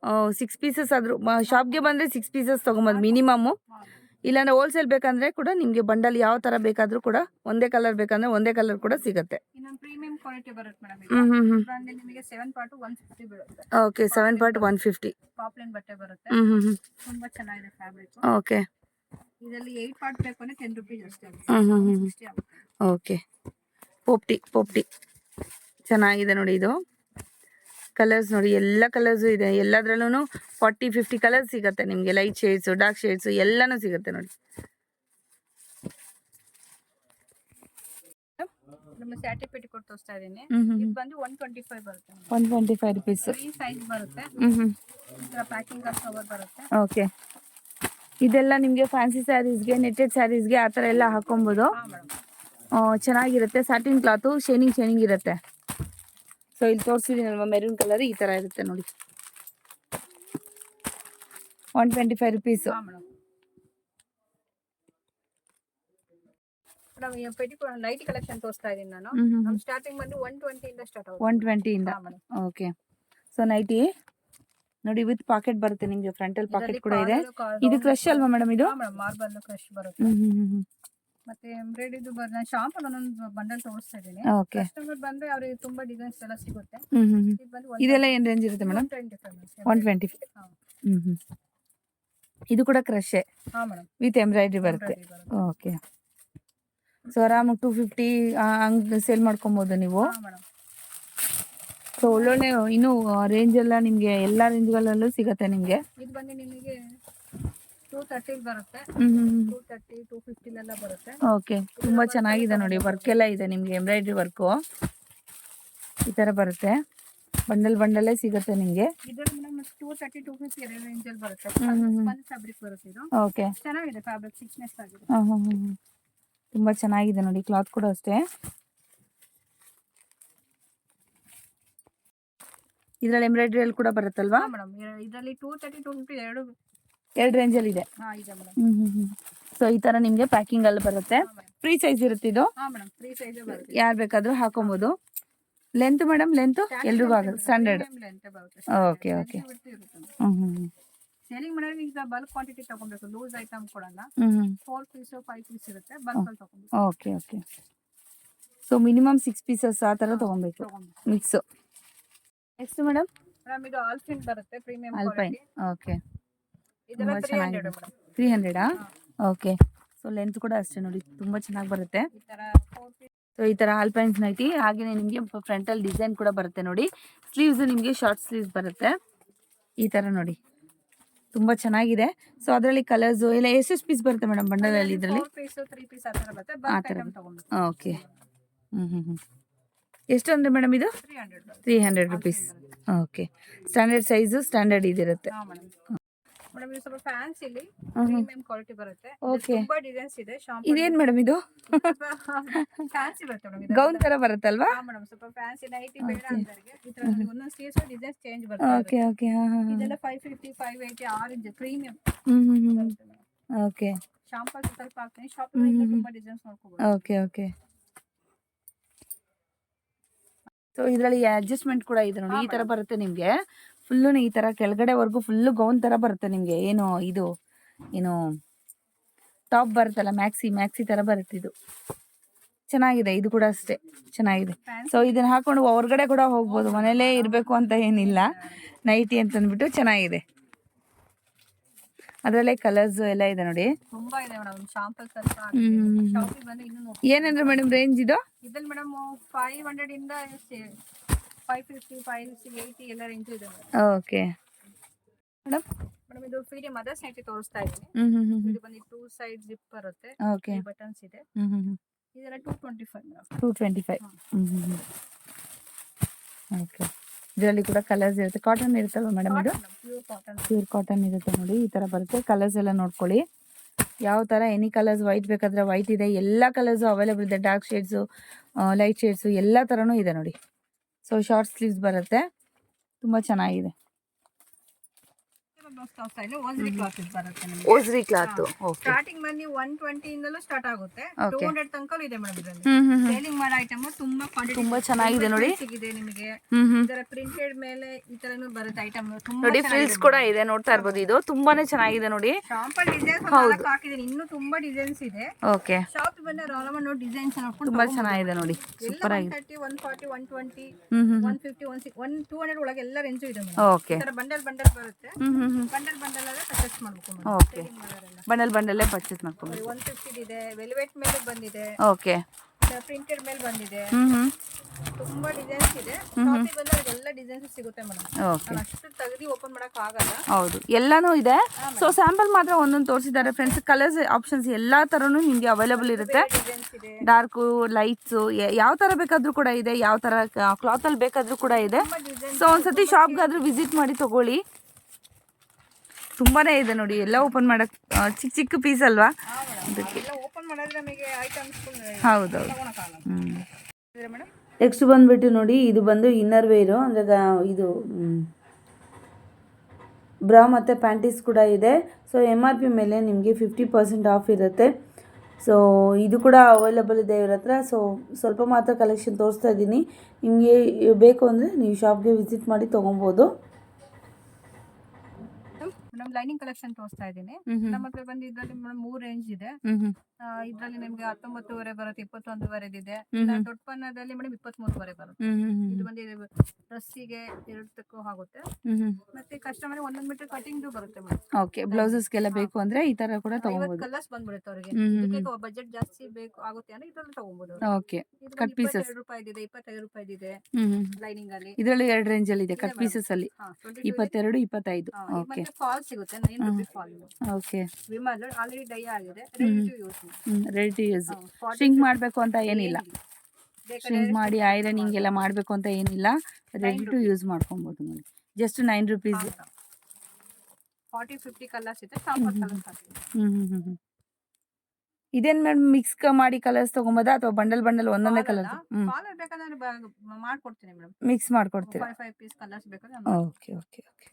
6 ಪೀಸಸ್ ಆದರೂ ಶಾಪ್ಗೆ ಬಂದರೆ 6 ಪೀಸಸ್ ತೊಗೊಬೋದು ಮಿನಿಮಮ್ಮು. ಇಲ್ಲಾಂದ್ರೆ ಹೋಲ್ಸೇಲ್ ಬೇಕಂದ್ರೆ ಕೂಡ ನಿಮಗೆ ಬಂಡಲ್ ಯಾವ ಥರ ಬೇಕಾದರೂ ಕೂಡ ಒಂದೇ ಕಲರ್ ಬೇಕಂದ್ರೆ ಒಂದೇ ಕಲರ್ ಕೂಡ ಸಿಗುತ್ತೆ. ಇನ್ನೊಂದು ಪ್ರೀಮಿಯಂ ಕ್ವಾಲಿಟಿ ಬರುತ್ತೆ ಮೇಡಮ್. ಇದರಲ್ಲಿ ನಿಮಗೆ 7 ಪಾರ್ಟ್ 150 ಬೀಳುತ್ತೆ. Okay 7 part 150. ಪಾಪ್ಲಿನ್ ಬಟ್ಟೆ ಬರುತ್ತೆ. ತುಂಬಾ ಚೆನ್ನಾಗಿದೆ ಫ್ಯಾಬ್ರಿಕ್. ಓಕೆ ಇದರಲ್ಲಿ 8 ಪಾರ್ಟ್ ಬೇಕು ಅಂದ್ರೆ 10 ರೂಪೀಸ್ ಅಷ್ಟೇ. 60 ಆಗುತ್ತೆ. ಓಕೆ ಪೋಪ್ಟಿ ಚೆನ್ನಾಗಿದೆ ನೋಡಿ. ಇದು ಕಲರ್ಸ್ ನೋಡಿ, ಎಲ್ಲ ಕಲರ್ಸು ಇದೆ. ಎಲ್ಲದರಲ್ಲೂ 40-50 ಕಲರ್ಸ್ ಸಿಗುತ್ತೆ ನಿಮಗೆ. ಲೈಟ್ ಶೇಡ್ಸು, ಡಾರ್ಕ್ ಶೇಡ್ಸು ಎಲ್ಲನೂ ಸಿಗುತ್ತೆ ನೋಡಿ. ನಮ್ಮ ಸ್ಯಾಟಿ ಪೆಟಿಕೋಟ್ ತೋರಿಸ್ತಾ ಇದೀನಿ. ಇದು ಬಂದು 125 ಬರುತ್ತೆ. 125 ರೂಪೀಸ್. 3 ಸೈಜ್ ಬರುತ್ತೆ. ಈ ತರ ಪ್ಯಾಕಿಂಗ್ ಕವರ್ ಬರುತ್ತೆ. ಓಕೆ ಇದೆಲ್ಲ ನಿಮಗೆ ಫ್ಯಾನ್ಸಿ ಸ್ಯಾರೀಸ್ಗೆ, ನೆಟ್ಟೆಡ್ ಸ್ಯಾರೀಸ್ಗೆ ಆ ಥರ ಎಲ್ಲ ಹಾಕೊಬೋದು. ಚೆನ್ನಾಗಿರುತ್ತೆ. ಸ್ಯಾಟಿನ್ ಕ್ಲಾತು ಶೈನಿಂಗ್ ಇರುತ್ತೆ. ಸೊ ಇಲ್ಲಿ ತೋರಿಸಿದ್ದೀನಲ್ವ ಮೆರೂನ್ ಕಲರ್ ಈ ಥರ ಇರುತ್ತೆ ನೋಡಿ. 125 rupees. Madam petticoat nighty collection ತೋರಿಸ್ತಾ ಇದೀನಿ ನಾನು. ನಮ್ಮ ಸ್ಟಾರ್ಟಿಂಗ್ ಬಂದು 120 ಇಂದ ಸ್ಟಾರ್ಟ್ ಆಗುತ್ತೆ. 120 ಇಂದ. ಓಕೆ ಸೊ ನೈಟಿ ನೋಡಿ ವಿತ್ ಪಾಕೆಟ್ ಬರುತ್ತೆ ನಿಮಗೆ. ಫ್ರಂಟಲ್ ಪಾಕೆಟ್ ಕೂಡ ಇದೆ. ಇದು ಕ್ರಶ್ ಅಲ್ವಾ ಮೇಡಮ್? ಇದು ಮಾರ್ಬಲ್ ಕ್ರಶ್ ಬರುತ್ತೆ. ಮತ್ತೆ ಎಂಬ್ರಾಯ್ಡರಿ ನಾನು ಶಾಂಪ್ ಒಂದೊಂದು ಬಂಡಲ್ ತೋರಿಸ್ತಾ ಇದ್ದೀನಿ. ಓಕೆ ಕಸ್ಟಮರ್ ಬಂದ್ರೆ ಅವ್ರಿಗೆ ತುಂಬಾ ಡಿಸೈನ್ಸ್ ಎಲ್ಲ ಸಿಗುತ್ತೆ. ಇದೆಲ್ಲ ಏನು ರೇಂಜ್ ಇರುತ್ತೆ ಮೇಡಮ್? 125. ಇದು ಕೂಡ ಕ್ರಶೆ ವಿತ್ ಎಂಬ್ರಾಯ್ಡರಿ ಬರುತ್ತೆ. ಓಕೆ ಸೊ ಆರಾಮಾಗಿ 250 ಹಂಗೆ ಸೇಲ್ ಮಾಡ್ಕೊಬೋದು ನೀವು. ಸೊ ಒಳ್ಳೊಳ್ಳೆ ಇನ್ನೂ ರೇಂಜ್ ಎಲ್ಲ ನಿಮಗೆ ಎಲ್ಲ ರೇಂಜ್ಗಳಲ್ಲೂ ಸಿಗುತ್ತೆ ನಿಮಗೆ. ಇದು ಬಂದು ನಿಮಗೆ 230 ಬರುತ್ತೆ. 230 250 ಎಲ್ಲ ಬರುತ್ತೆ. ಓಕೆ ತುಂಬಾ ಚೆನ್ನಾಗಿದೆ ನೋಡಿ. ವರ್ಕ್ ಎಲ್ಲ ಇದೆ ನಿಮಗೆ, ಎಂಬ್ರಾಯ್ಡ್ರಿ ವರ್ಕು ಈ ತರ ಬರುತ್ತೆ. ಬಂಡಲ್ಲೇ ಸಿಗುತ್ತೆ ನಿಮಗೆ. ಇದರಲ್ಲಿ ಮೇಡಮ್ 230 250 ಎರಡು ರೇಂಜ್ ಅಲ್ಲಿ ಬರುತ್ತೆ. ಸ್ಪಂಜ್ ಫ್ಯಾಬ್ರಿಕ್ ಬರುತ್ತೆ ಇದು. ಓಕೆ ಚೆನ್ನಾಗಿದೆ ಫ್ಯಾಬ್ರಿಕ್, ಥಿಕ್ನೆಸ್ ಆಗಿದೆ. ತುಂಬಾ ಚೆನ್ನಾಗಿದೆ ನೋಡಿ. ಕ್ಲಾತ್ ಕೂಡ ಅಷ್ಟೇ. ಇದರಲ್ಲಿ ಎಂಬ್ರಾಯ್ಡ್ರಿ ಅಲ್ಲಿ ಕೂಡ ಬರುತ್ತಲ್ವಾ ಮೇಡಮ್? ಇದರಲ್ಲಿ 230 250 ಎರಡು ರೇಂಜ್ ಅಲ್ಲಿ ಇದೆ. ಇದೆ ಮೇಡಮ್. ಸೊ ಈ ತರ ನಿಮ್ಗೆ ಪ್ಯಾಕಿಂಗ್ ಅಲ್ಲಿ ಬರುತ್ತೆ. ಫ್ರೀ ಸೈಜ್ ಇರುತ್ತೆ ಇದು. ಮೇಡಮ್ ಫ್ರೀ ಸೈಜ್ ಬರುತ್ತೆ. ಯಾರು ಬೇಕಾದ್ರೂ ಹಾಕೊಬಹುದು. Length madam? ಲೆಂತ್ ಎಲ್ರಿಗೂ ಆಗುತ್ತೆ. ಸ್ಟ್ಯಾಂಡರ್ಡ್. Okay okay. ಸೇಲಿಂಗ್ ಮಾಡಿದ್ರೆ ಈಗ ಬಲ್ಕ್ ಕ್ವಾಂಟಿಟಿ ತಗೊಬೇಕು. ಲೂಸ್ ಐಟಮ್ ಕೊಡಲ್ಲ. 4 ಪೀಸ್ 5 ಪೀಸ್ ಇರುತ್ತೆ. ಬಲ್ಕ್ ಅಲ್ಲಿ ತಗೊಬೇಕು. Okay okay. So minimum 6 pieces ಆ ತರ ತಗೊಬೇಕು ಮಿಕ್ಸ್. ನೆಕ್ಸ್ಟ್ ಮೇಡಮ್ ಇದು ಆಲ್ಫೈನ್ ಬರುತ್ತೆ. Premium alpine. ಓಕೆ ಇದೆಲ್ಲ 300 ಮೇಡಮ್. 300 ಓಕೆ. ಸೊ ಲೆಂತ್ ಕೂಡ ಅಷ್ಟೇ ನೋಡಿ, ತುಂಬಾ ಚೆನ್ನಾಗಿ ಬರುತ್ತೆ. ಈ ತರ 4 ಪೀಸ್. ಸೊ ಈ ತರ ಆಲ್ಪೈನ್ಸ್ ನೈಟಿ. ಹಾಗೇನೆ ನಿಮಗೆ ಫ್ರಂಟಲ್ ಡಿಸೈನ್ ಕೂಡ ಬರುತ್ತೆ ನೋಡಿ. ಸ್ಲೀವ್ಸ್ ನಿಮಗೆ ಶಾರ್ಟ್ ಸ್ಲೀವ್ಸ್ ಬರುತ್ತೆ ಈ ತರ ನೋಡಿ. ತುಂಬಾ ಚೆನ್ನಾಗಿದೆ. ಸೊ ಅದರಲ್ಲಿ ಕಲರ್ಸ್ ಎಲ್ಲ ಎಷ್ಟೆಷ್ಟು ಪೀಸ್ ಬರುತ್ತೆ ಮೇಡಮ್ ಬಂಡಲ್ ಅಲ್ಲಿ? ಇದರಲ್ಲಿ 4 ಪೀಸ್ 3 ಪೀಸ್ ಆ ತರ ಬರುತ್ತೆ. ಬಲ್ಕ್ ಐಟಮ್ ತಗೊಬೇಕು. ಓಕೆ. ಎಷ್ಟು ಅಂದ್ರೆ ಮೇಡಮ್ ಇದು? 300 rupees. Okay. Standard size standard ಇದಿರುತ್ತೆ. ಮೇಡಮ್ ಇದು ಸ್ವಲ್ಪ ಫ್ಯಾನ್ಸಿಲಿ ಪ್ರೀಮಿಯಂ ಕ್ವಾಲಿಟಿ ಬರುತ್ತೆ. ತುಂಬಾ ಡಿಸೈನ್ಸ್ ಇದೆ. ಇದೇನ್ ಮೇಡಮ್ ಇದು? ಫ್ಯಾನ್ಸಿ ಬರುತ್ತೆ ಮೇಡಮ್. ಗೌನ್ ತರ ಬರುತ್ತಲ್ವಾ? ಮೇಡಮ್ ಸ್ವಲ್ಪ ಫ್ಯಾನ್ಸಿ ನೈಟಿ ಬೇಡ ಅಂದರಿಗೆ ಈ ತರ ಒಂದೊಂದು ಸ್ಲೀವ್ಸ್ ಡಿಸೈನ್ಸ್ ಚೇಂಜ್ ಬರುತ್ತೆ. Okay okay. ಇದೆಲ್ಲ 550 580 ಆರೆಂಜ್ ಪ್ರೀಮಿಯಂ. ಓಕೆ. ಶಾಂಪಲ್ ಸ್ವಲ್ಪ ಹಾಕ್ತೀನಿ. ಶಾಪಿಂಗ್ ತುಂಬಾ ಡಿಸೈನ್ಸ್ ನೋಡ್ಕೋಬಹುದು. Okay okay. ಸೊ ಇದರಲ್ಲಿ ಅಡ್ಜಸ್ಟ್ಮೆಂಟ್ ಕೂಡ ಇದೆ ನೋಡಿ. ಈ ತರ ಬರುತ್ತೆ ನಿಮ್ಗೆ. ಫುಲ್ಲು ಈ ತರ ಕೆಳಗಡೆವರೆಗೂ ಫುಲ್ಲು ಗೌನ್ ತರ ಬರುತ್ತೆ ನಿಮ್ಗೆ. ಏನು ಇದು ಏನು ಟಾಪ್ ಬರುತ್ತಲ್ಲ, ಮ್ಯಾಕ್ಸಿ ತರ ಬರುತ್ತೆ. ಇದು ಚೆನ್ನಾಗಿದೆ. ಇದು ಕೂಡ ಅಷ್ಟೇ ಚೆನ್ನಾಗಿದೆ. ಸೊ ಇದನ್ನ ಹಾಕೊಂಡು ಹೊರಗಡೆ ಕೂಡ ಹೋಗ್ಬೋದು. ಮನೇಲೇ ಇರಬೇಕು ಅಂತ ಏನಿಲ್ಲ. ನೈಟಿ ಅಂತ ಅಂದ್ಬಿಟ್ಟು ಚೆನ್ನಾಗಿದೆ. ಅದರಲ್ಲೇ ಕಲರ್ಸ್ ಎಲ್ಲ ಇದೆ ನೋಡಿ. ತುಂಬಾ ಇದೆ ಮೇಡಮ್. ಶಾಂಪಲ್ ಸ್ವಲ್ಪ ಶಾಪಿಂಗ್ ಬಂದ್ರೆ ಇನ್ನೂ ಏನಂದ್ರೆ ಮೇಡಮ್ ರೇಂಜ್ ಇದು? ಇದ್ರಲ್ಲಿ ಮೇಡಮ್ 500 ಇಂದ 550 580 ಎಲ್ಲ ರೇಂಜ್ ಇದೆ ಮೇಡಮ್. Okay madam. ಮೇಡಮ್ ಇದು ಫ್ರೀಡಮ್ ಮದರ್ಸ್ ನೈಟಿ ತೋರಿಸ್ತಾ ಇದ್ದೀನಿ. ಇದು ಬಂದು 2 ಸೈಡ್ ಜಿಪ್ ಬರುತ್ತೆ. ಓಕೆ. ಬಟನ್ಸ್ ಇದೆ. ಇದೆಲ್ಲ 225 ಮೇಡಮ್. 225. ಓಕೆ. ಇದರಲ್ಲಿ ಕೂಡ ಕಲರ್ಸ್ ಇರುತ್ತೆ. ಕಾಟನ್ ಇರುತ್ತಲ್ವ ಮೇಡಮ್? ಇದು ಪ್ಯೂರ್ ಕಾಟನ್ ಇರುತ್ತೆ ನೋಡಿ. ಈ ತರ ಬರುತ್ತೆ. ಕಲರ್ಸ್ ಎಲ್ಲ ನೋಡ್ಕೊಳ್ಳಿ ಯಾವ ತರ. ಎನಿ ಕಲರ್ಸ್ ವೈಟ್ ಬೇಕಾದ್ರೆ ವೈಟ್ ಇದೆ. ಎಲ್ಲ ಕಲರ್ಸು ಅವೈಲೇಬಲ್ ಇದೆ. ಡಾರ್ಕ್ ಶೇಡ್ಸು, ಲೈಟ್ ಶೇಡ್ಸು ಎಲ್ಲ ಥರನೂ ಇದೆ ನೋಡಿ. ಸೊ ಶಾರ್ಟ್ ಸ್ಲೀವ್ಸ್ ಬರುತ್ತೆ. ತುಂಬ ಚೆನ್ನಾಗಿದೆ. ಬ್ಲೌಸ್ ತೋರಿಸ್ತಾ ಇದ್ದೀನಿ. ಓಸ್ರಿ ಕ್ಲಾತ್ ಬರುತ್ತೆ ನಿಮಗೆ. ಓಸ್ರಿ ಕ್ಲಾತ್. ಓಕೆ. ಸ್ಟಾರ್ಟಿಂಗ್ ಬಂದು 120 ಇಂದಲೂ ಸ್ಟಾರ್ಟ್ ಆಗುತ್ತೆ. 200 ತನಕ ಇದೆ ಮೇಡಮ್ ಇದರಲ್ಲಿ. ಸೇಲಿಂಗ್ ಮಾಡೋ ಐಟಮ್ ತುಂಬಾ ಕ್ವಾಂಟಿಟಿ, ತುಂಬಾ ಚೆನ್ನಾಗಿದೆ ನೋಡಿ. ಸಿಗಿದೆ ನಿಮಗೆ. ಇದರ ಪ್ರಿಂಟೆಡ್ ಮೇಲೆ ಈ ತರನು ಬರುತ್ತೆ ಐಟಮ್. ತುಂಬಾ ನೋಡಿ ಫ್ರಿಲ್ಸ್ ಕೂಡ ಇದೆ, ನೋಡ್ತಾ ಇರ್ಬೋದು. ಇದು ತುಂಬಾನೇ ಚೆನ್ನಾಗಿದೆ ನೋಡಿ. ಶಾಂಪಲ್ ಡಿಸೈನ್ಸ್ ನಾಲ್ಕು ಹಾಕಿದ್ದೀನಿ, ಇನ್ನೂ ತುಂಬಾ ಡಿಸೈನ್ಸ್ ಇದೆ. ಓಕೆ. ಶಾಪ್ ಬಂದ್ರೆ ರಾಲಮ ನೋಡಿ ಡಿಸೈನ್ಸ್ ನೋಡ್ಕೊಂಡು ತುಂಬಾ ಚೆನ್ನಾಗಿದೆ ನೋಡಿ. ಸೂಪರ್ ಆಗಿದೆ. 130, 140, 120, 150, 200 ಒಳಗೆ ಎಲ್ಲ ರೇಂಜ್ ಇದೆ ಮೇಡಮ್. ಓಕೆ. ಈ ತರ ಬಂಡಲ್ ಬರುತ್ತೆ. ಬಂಡಲ್ ಅಲ್ಲೇ ಪರ್ಚೇಸ್ ಮಾಡ್ಬೇಕು ಮೇಡಮ್. ಓಕೆ. ಬಂಡಲ್ ಪರ್ಚೇಸ್ ಮಾಡ್ಕೊಂಡು. 150 ಇದೆ, ವೆಲ್ವೆಟ್ ಮೇಲೆ ಬಂದಿದೆ. ಓಕೆ. ಪ್ರಿಂಟೆಡ್ ಮೇಲೆ ಬಂದಿದೆ. ತುಂಬಾ ಡಿಸೈನ್ಸ್ ಇದೆ. ಶಾಪಿಗೆ ಬಂದ್ರೆ ಎಲ್ಲ ಡಿಸೈನ್ಸ್ ಸಿಗುತ್ತೆ ಮೇಡಮ್. ಓಕೆ. ಅಷ್ಟು ತೆಗೆದು ಓಪನ್ ಮಾಡಕ್ ಆಗಲ್ಲ. ಹೌದು, ಎಲ್ಲಾನು ಇದೆ. ಸೊ ಸ್ಯಾಂಪಲ್ ಮಾತ್ರ ಒಂದೊಂದು ತೋರಿಸಿದ್ದಾರೆ ಫ್ರೆಂಡ್ಸ್. ಕಲರ್ಸ್ ಆಪ್ಷನ್ಸ್ ಎಲ್ಲಾ ತರನು ನಿಮ್ಗೆ ಅವೈಲೇಬಲ್ ಇರುತ್ತೆ. ಡಿಸೈನ್ಸ್ ಇದೆ. ಡಾರ್ಕು, ಲೈಟ್ಸು, ಯಾವ ತರ ಬೇಕಾದ್ರೂ ಕೂಡ ಇದೆ. ಯಾವ ತರ ಕ್ಲಾತ್ ಅಲ್ಲಿ ಬೇಕಾದ್ರೂ ಕೂಡ ಇದೆ. ಸೊ ಒಂದ್ಸತಿ ಶಾಪ್ಗಾದ್ರೂ ವಿಸಿಟ್ ಮಾಡಿ ತಗೊಳ್ಳಿ. ತುಂಬಾನೇ ಇದೆ ನೋಡಿ. ಎಲ್ಲ ಓಪನ್ ಮಾಡಕ್ ಚಿಕ್ಕ ಚಿಕ್ಕ ಪೀಸ್ ಅಲ್ವಾ ಅದಕ್ಕೆ. ಓಪನ್ ಮಾಡಿದ್ರೆ ನಮಗೆ ಐಟಮ್ಸ್ ಹೌದೌದು. ಮೇಡಮ್ ನೆಕ್ಸ್ಟ್ ಬಂದ್ಬಿಟ್ಟು ನೋಡಿ, ಇದು ಬಂದು ಇನ್ನರ್ ವೇರು ಅಂದರೆ ಇದು ಬ್ರಾ ಮತ್ತು ಪ್ಯಾಂಟೀಸ್ ಕೂಡ ಇದೆ. ಸೊ MRP ಮೇಲೆ ನಿಮಗೆ 50% ಆಫ್ ಇರುತ್ತೆ. ಸೊ ಇದು ಕೂಡ ಅವೈಲಬಲ್ ಇದೆ ಇವ್ರ ಹತ್ರ. ಸೊ ಸ್ವಲ್ಪ ಮಾತ್ರ ಕಲೆಕ್ಷನ್ ತೋರಿಸ್ತಾ ಇದ್ದೀನಿ. ನಿಮಗೆ ಬೇಕು ಅಂದರೆ ನೀವು ಶಾಪ್ಗೆ ವಿಸಿಟ್ ಮಾಡಿ ತೊಗೊಬೋದು. ಮೇಡಮ್ ಲೈನಿಂಗ್ ಕಲೆಕ್ಷನ್ ತೋರಿಸ್ತಾ ಇದ್ದೀನಿ. ನಮ್ಮ ಹತ್ರ ಬಂದು ಇದ್ರಲ್ಲಿ ಮೇಡಮ್ 3 ರೇಂಜ್ ಇದೆ. ಇದ್ರಲ್ಲಿ ನಿಮ್ಗೆ 19 ಬರುತ್ತೆ, 21 ಇದೆ. ದೊಡ್ಡ ಪನ್ನದಲ್ಲಿ ಮೇಡಮ್ 23 ಬರುತ್ತೆ. ಇದು ಬಂದು ಡ್ರೆಸ್ಸಿಗೆ 2 ಆಗುತ್ತೆ. ಮತ್ತೆ ಕಸ್ಟಮರ್ 1 ಮೀಟರ್ ಕಟಿಂಗ್ ಬರುತ್ತೆ ಮೇಡಮ್. ಓಕೆ. ಬ್ಲೌಸಸ್ಗೆಲ್ಲ ಬೇಕು ಅಂದ್ರೆ ಈ ತರ ಕೂಡ ತಗೊಬೋದು. ಕಲರ್ಸ್ ಬಂದ್ಬಿಡುತ್ತೆ ಅವರಿಗೆ. ಬಜೆಟ್ ಜಾಸ್ತಿ ಬೇಕು ಆಗುತ್ತೆ ಅಂದ್ರೆ ಇದ್ರಲ್ಲಿ ತಗೊಬೋದು. ಓಕೆ. ಕಟ್ ಪೀಸಸ್ 22 ರೂಪಾಯಿ ಇದೆ, 25 ಇದೆ ಲೈನಿಂಗ್ ಅಲ್ಲಿ. ಇದರಲ್ಲಿ 2 ರೇಂಜ್ ಅಲ್ಲಿ ಇದೆ. ಕಟ್ ಪೀಸಸ್ ಅಲ್ಲಿ 22, 25. ಓಕೆ. ಫಾಲ್ ಸಿಗುತ್ತೆ 9 ರೂಪಾಯಿ fall. Okay. Vimal already dye ಆಗಿದೆ, ready to use. Ready to use. String ಮಾಡಬೇಕು ಅಂತ ಏನಿಲ್ಲ. ಸ್ಟ್ರಿಂಗ್ ಮಾಡಿ ಐರನಿಂಗ್ ಎಲ್ಲ ಮಾಡಬೇಕು ಅಂತ ಏನಿಲ್ಲ. ರೆಡಿ ಟು ಯೂಸ್ ಮಾಡ್ಕೊಬೋದು ನೋಡಿ. Just 9 rupees. 40-50 ಕಲರ್ಸ್ ಇದೆ. ಶಾಂಪಲ್ ಕಲರ್ಸ್ ಹಾಕಿದೆ. ಇದೇನ್ ಮೇಡಮ್ ಮಿಕ್ಸ್ ಮಾಡಿ ಕಲರ್ಸ್ ತಗೊಂಬೋದಾ ಅಥವಾ ಬಂಡಲ್ ಒಂದೊಂದೇ ಕಲರ್? ಕಾಲರ್ ಬೇಕಂದ್ರೆ ಮಾಡ್ಕೊಡ್ತೀನಿ ಮೇಡಮ್. ಮಿಕ್ಸ್ ಮಾಡ್ಕೊಡ್ತೀರಾ? 5 ಪೀಸ್ ಕಲರ್ಸ್ ಬೇಕಾದ್ರೆ. Okay okay okay.